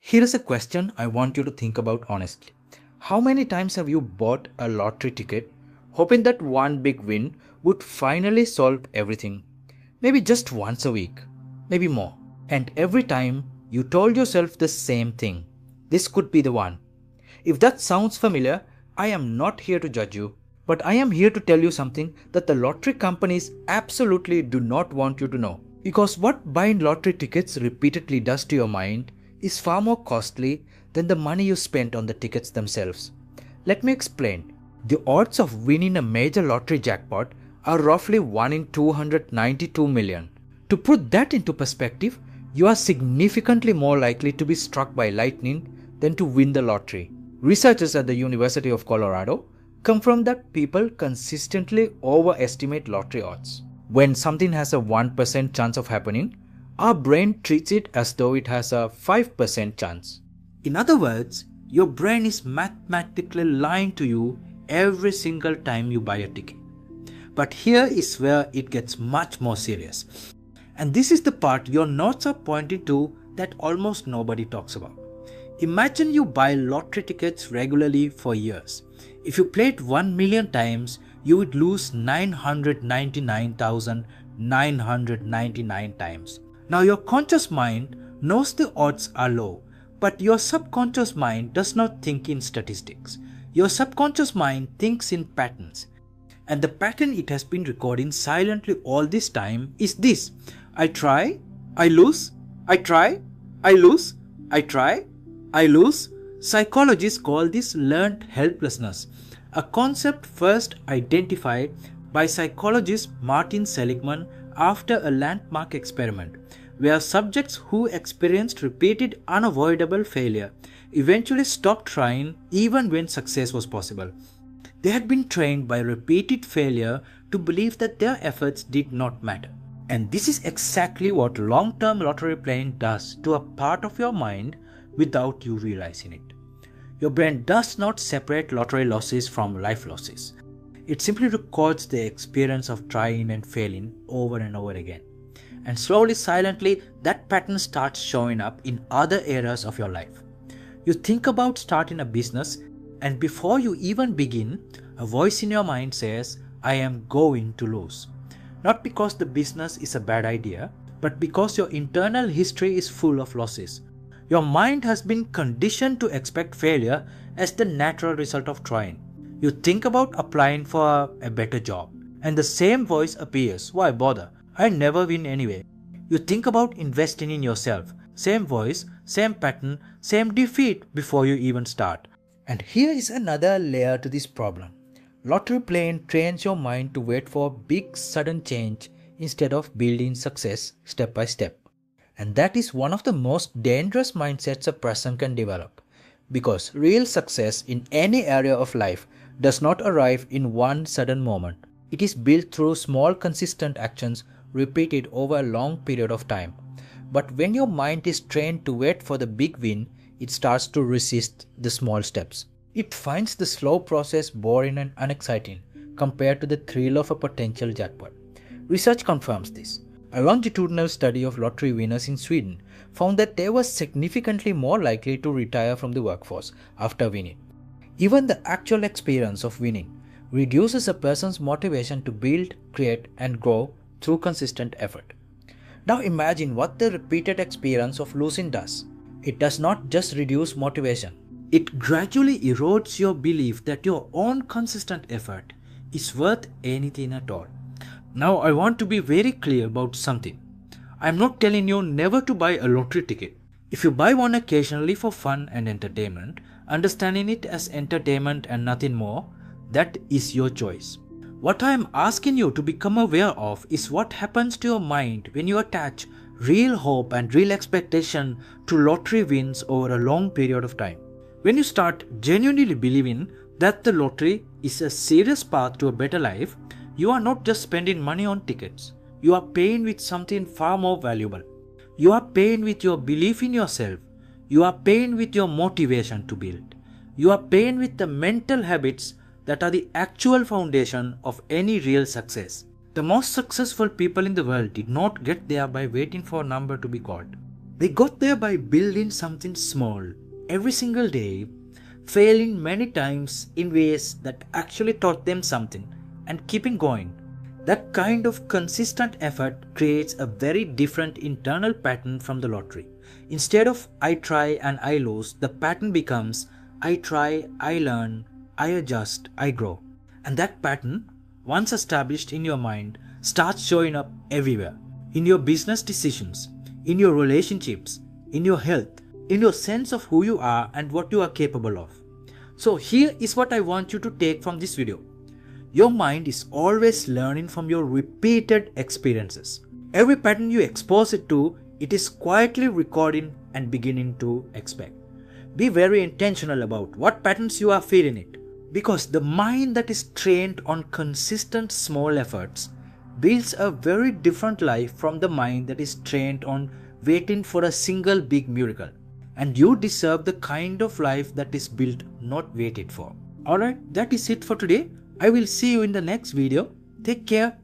Here is a question I want you to think about honestly. How many times have you bought a lottery ticket hoping that one big win would finally solve everything? Maybe just once a week, maybe more. And every time you told yourself the same thing. This could be the one. If that sounds familiar, I am not here to judge you, but I am here to tell you something that the lottery companies absolutely do not want you to know. Because what buying lottery tickets repeatedly does to your mind is far more costly than the money you spent on the tickets themselves. Let me explain. The odds of winning a major lottery jackpot are roughly 1 in 292 million. To put that into perspective, you are significantly more likely to be struck by lightning than to win the lottery. Researchers at the University of Colorado confirm that people consistently overestimate lottery odds. When something has a 1% chance of happening, our brain treats it as though it has a 5% chance. In other words, your brain is mathematically lying to you every single time you buy a ticket. But here is where it gets much more serious. And this is the part your notes are pointing to that almost nobody talks about. Imagine you buy lottery tickets regularly for years. If you played 1 million times, you would lose 999,999 times. Now your conscious mind knows the odds are low, but your subconscious mind does not think in statistics. Your subconscious mind thinks in patterns. And the pattern it has been recording silently all this time is this. I try, I lose, I try, I lose, I try, I lose. Psychologists call this learned helplessness, a concept first identified by psychologist Martin Seligman after a landmark experiment, where subjects who experienced repeated unavoidable failure eventually stopped trying even when success was possible. They had been trained by repeated failure to believe that their efforts did not matter. And this is exactly what long-term lottery playing does to a part of your mind without you realizing it. Your brain does not separate lottery losses from life losses. It simply records the experience of trying and failing over and over again. And slowly, silently, that pattern starts showing up in other areas of your life. You think about starting a business, and before you even begin, a voice in your mind says, I am going to lose. Not because the business is a bad idea, but because your internal history is full of losses. Your mind has been conditioned to expect failure as the natural result of trying. You think about applying for a better job, and the same voice appears. Why bother? I never win anyway. You think about investing in yourself. Same voice, same pattern, same defeat before you even start. And here is another layer to this problem. Lottery playing trains your mind to wait for big sudden change instead of building success step by step. And that is one of the most dangerous mindsets a person can develop. Because real success in any area of life does not arrive in one sudden moment. It is built through small consistent actions repeated over a long period of time. But when your mind is trained to wait for the big win, it starts to resist the small steps. It finds the slow process boring and unexciting compared to the thrill of a potential jackpot. Research confirms this. A longitudinal study of lottery winners in Sweden found that they were significantly more likely to retire from the workforce after winning. Even the actual experience of winning reduces a person's motivation to build, create, and grow through consistent effort. Now imagine what the repeated experience of losing does. It does not just reduce motivation. It gradually erodes your belief that your own consistent effort is worth anything at all. Now I want to be very clear about something. I am not telling you never to buy a lottery ticket. If you buy one occasionally for fun and entertainment, understanding it as entertainment and nothing more, that is your choice. What I am asking you to become aware of is what happens to your mind when you attach real hope and real expectation to lottery wins over a long period of time. When you start genuinely believing that the lottery is a serious path to a better life, you are not just spending money on tickets. You are paying with something far more valuable. You are paying with your belief in yourself. You are paying with your motivation to build. You are paying with the mental habits that are the actual foundation of any real success. The most successful people in the world did not get there by waiting for a number to be called. They got there by building something small every single day, failing many times in ways that actually taught them something, and keeping going. That kind of consistent effort creates a very different internal pattern from the lottery. Instead of I try and I lose, the pattern becomes I try, I learn, I adjust, I grow. And that pattern, once established in your mind, starts showing up everywhere. In your business decisions, in your relationships, in your health, in your sense of who you are and what you are capable of. So here is what I want you to take from this video. Your mind is always learning from your repeated experiences. Every pattern you expose it to, it is quietly recording and beginning to expect. Be very intentional about what patterns you are feeding it, because the mind that is trained on consistent small efforts builds a very different life from the mind that is trained on waiting for a single big miracle. And you deserve the kind of life that is built, not waited for. Alright, that is it for today. I will see you in the next video. Take care.